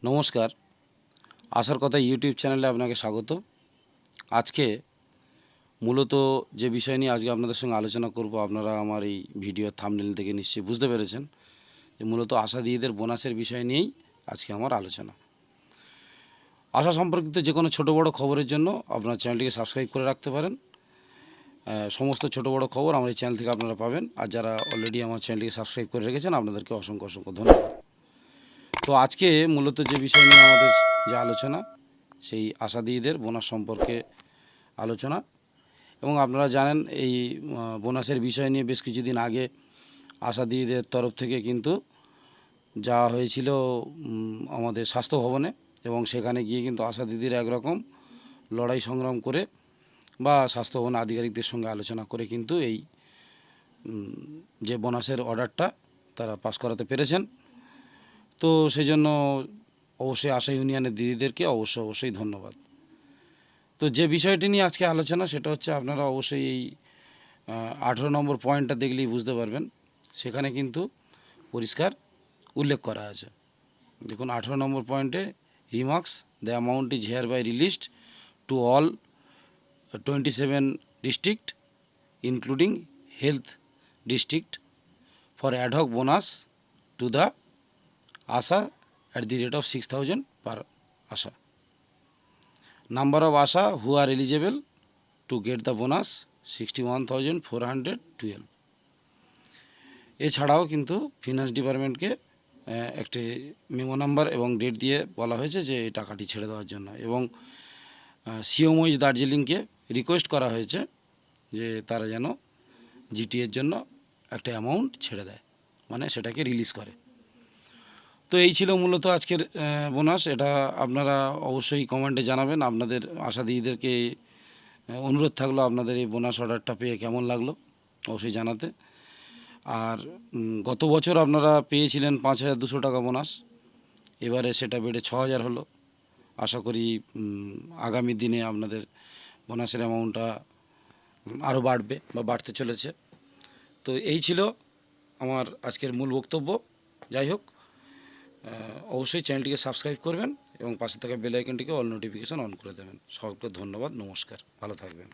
নমস্কার, আশার কথা ইউটিউব চ্যানেলে আপনাকে স্বাগত। আজকে মূলত যে বিষয় নিয়ে আজকে আপনাদের সঙ্গে আলোচনা করব, আপনারা আমার এই ভিডিও থাম্বনেল থেকে নিশ্চয়ই বুঝতে পেরেছেন যে মূলত আশা দিদিদের বোনাসের বিষয় নিয়েই আজকে আমার আলোচনা। আশা সম্পর্কিত যে কোনো ছোটো বড়ো খবরের জন্য আপনার চ্যানেলটিকে সাবস্ক্রাইব করে রাখতে পারেন। সমস্ত ছোটো বড়ো খবর আমার এই চ্যানেল থেকে আপনারা পাবেন। আর যারা অলরেডি আমার চ্যানেলটিকে সাবস্ক্রাইব করে রেখেছেন, আপনাদেরকে অসংখ্য ধন্যবাদ। তো আজকে মূলত যে বিষয় নিয়ে আমাদের যে আলোচনা, সেই আশা দিদিদের বোনাস সম্পর্কে আলোচনা। এবং আপনারা জানেন এই বোনাসের বিষয় নিয়ে বেশ কিছুদিন আগে আশা দিদিদের তরফ থেকে কিন্তু যাওয়া হয়েছিল আমাদের স্বাস্থ্য ভবনে, এবং সেখানে গিয়ে কিন্তু আশা দিদির একরকম লড়াই সংগ্রাম করে বা স্বাস্থ্য ভবন আধিকারিকদের সঙ্গে আলোচনা করে কিন্তু এই যে বোনাসের অর্ডারটা তারা পাস করাতে পেরেছেন। তো সেই জন্য অবশ্যই আশা ইউনিয়নের দিদিদেরকে অবশ্যই ধন্যবাদ। তো যে বিষয়টি নিয়ে আজকে আলোচনা, সেটা হচ্ছে আপনারা অবশ্যই এই 18 নম্বর পয়েন্টটা দেখলেই বুঝতে পারবেন। সেখানে কিন্তু পরিষ্কার উল্লেখ করা আছে। দেখুন 18 নম্বর পয়েন্টে, remarks the amount is hereby released to all 27 district including health district for ad hoc bonus to the ASHA at the rate of 6,000 per ASHA. Number of ASHA who are eligible to get the bonus 61,412. এছাড়াও কিন্তু finance ডিপার্টমেন্টকে একটি memo number এবং date দিয়ে বলা হয়েছে যে এই টাকাটি ছেড়ে দেওয়ার জন্য, এবং সিওমইজ দার্জিলিংকে রিকোয়েস্ট করা হয়েছে যে তারা যেন জিটিএর জন্য একটা অ্যামাউন্ট ছেড়ে দেয়, মানে সেটাকে রিলিজ করে। তো এই ছিল মূলত আজকের বোনাস। এটা আপনারা অবশ্যই কমেন্টে জানাবেন। আপনাদের আশা দিদিদেরকে অনুরোধ থাকলো আপনাদের এই বোনাস অর্ডারটা পেয়ে কেমন লাগলো অবশ্যই জানাতে। আর গত বছর আপনারা পেয়েছিলেন 5,200 টাকা বোনাস, এবারে সেটা বেড়ে 6,000 হলো। আশা করি আগামী দিনে আপনাদের বোনাসের অ্যামাউন্টটা আরও বাড়বে বা বাড়তে চলেছে। তো এই ছিল আমার আজকের মূল বক্তব্য। যাই হোক, অবশ্যই চ্যানেলটিকে সাবস্ক্রাইব করবেন এবং পাশে থাকা বেল আইকনটিকে অল নোটিফিকেশন অন করে দেবেন। সকলকে ধন্যবাদ, নমস্কার, ভালো থাকবেন।